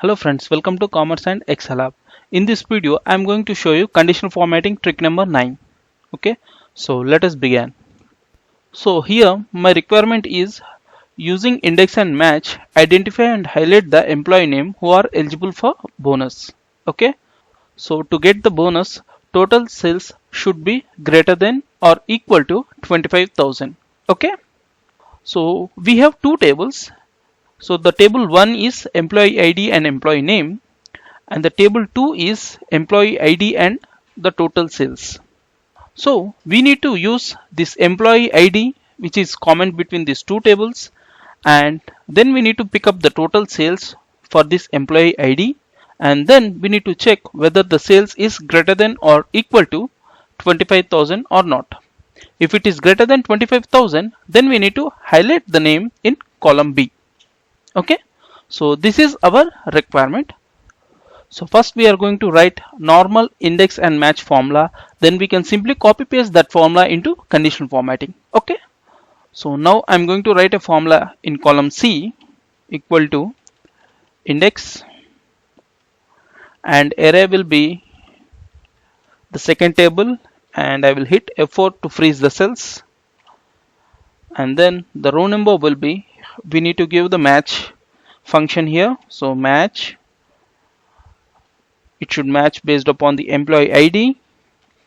Hello friends, welcome to Commerce and Excel Lab. In this video, I am going to show you conditional formatting trick number 9. Okay, so let us begin. So here my requirement is using index and match, identify and highlight the employee name who are eligible for bonus. Okay, so to get the bonus, total sales should be greater than or equal to 25,000. Okay, so we have two tables. So the table 1 is employee ID and employee name, and the table 2 is employee ID and the total sales. So we need to use this employee ID, which is common between these two tables, and then we need to pick up the total sales for this employee ID, and then we need to check whether the sales is greater than or equal to 25,000 or not. If it is greater than 25,000, then we need to highlight the name in column B. Okay, so this is our requirement. So first we are going to write normal index and match formula, then we can simply copy paste that formula into conditional formatting. Okay, so now I'm going to write a formula in column C equal to index, and array will be the second table, and I will hit F4 to freeze the cells, and then the row number will be, we need to give the match function here. So match, it should match based upon the employee ID,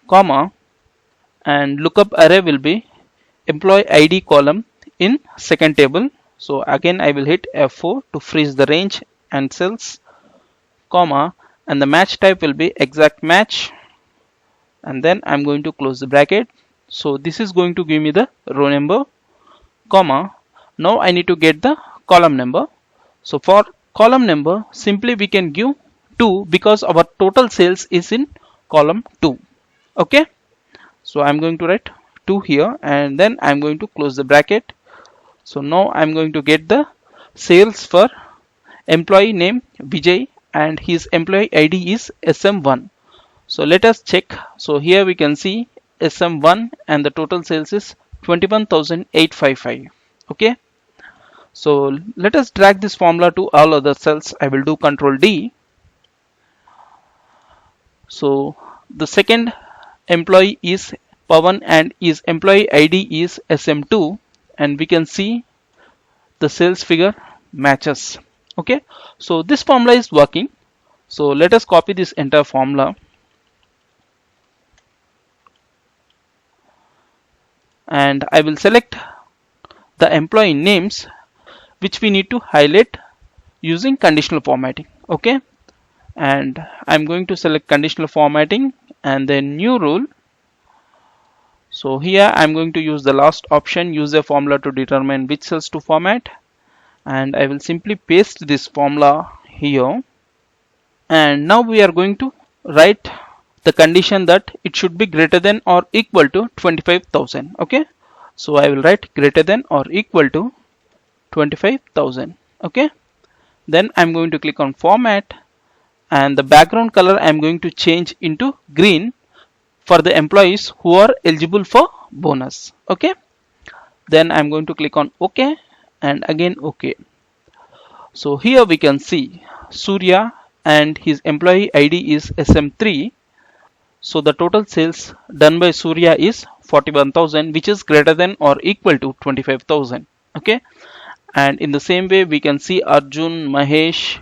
comma, and lookup array will be employee ID column in second table. So again I will hit F4 to freeze the range and cells, comma, and the match type will be exact match, and then I'm going to close the bracket. So this is going to give me the row number, comma. Now I need to get the column number. So for column number, simply we can give 2 because our total sales is in column 2. Okay, so I'm going to write 2 here, and then I'm going to close the bracket. So now I'm going to get the sales for employee name Vijay and his employee ID is SM1. So let us check. So here we can see SM1 and the total sales is 21,855. Okay, so let us drag this formula to all other cells. I will do Control D. So the second employee is Pawan and his employee ID is SM2, and we can see the sales figure matches. Okay, so this formula is working. So let us copy this entire formula, and I will select the employee names which we need to highlight using conditional formatting. Okay, and I'm going to select conditional formatting and then new rule. So here I'm going to use the last option, use a formula to determine which cells to format, and I will simply paste this formula here. And now we are going to write the condition that it should be greater than or equal to 25,000. Okay, so I will write greater than or equal to 25,000. Okay, then I'm going to click on format, and the background color I'm going to change into green for the employees who are eligible for bonus. Okay, then I'm going to click on OK and again OK. So here we can see Surya and his employee ID is SM3. So the total sales done by Surya is 41,000, which is greater than or equal to 25,000. Okay, and in the same way we can see Arjun, Mahesh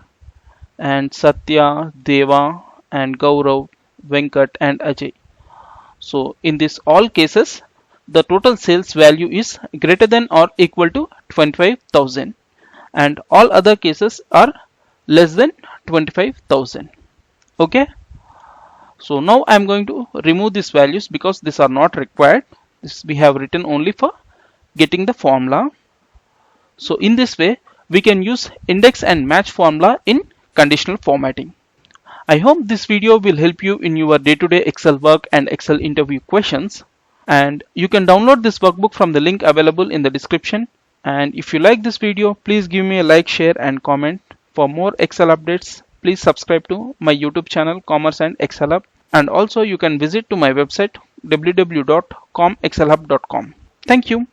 and Satya, Deva and Gaurav, Venkat and Ajay. So in this all cases the total sales value is greater than or equal to 25,000, and all other cases are less than 25,000. Okay, so now I'm going to remove these values because these are not required. This we have written only for getting the formula. So in this way we can use index and match formula in conditional formatting. I hope this video will help you in your day-to-day Excel work and Excel interview questions, and you can download this workbook from the link available in the description. And if you like this video, please give me a like, share and comment. For more Excel updates, please subscribe to my YouTube channel Commerce and Excel Hub, and also you can visit to my website www.comexcelhub.com. Thank you.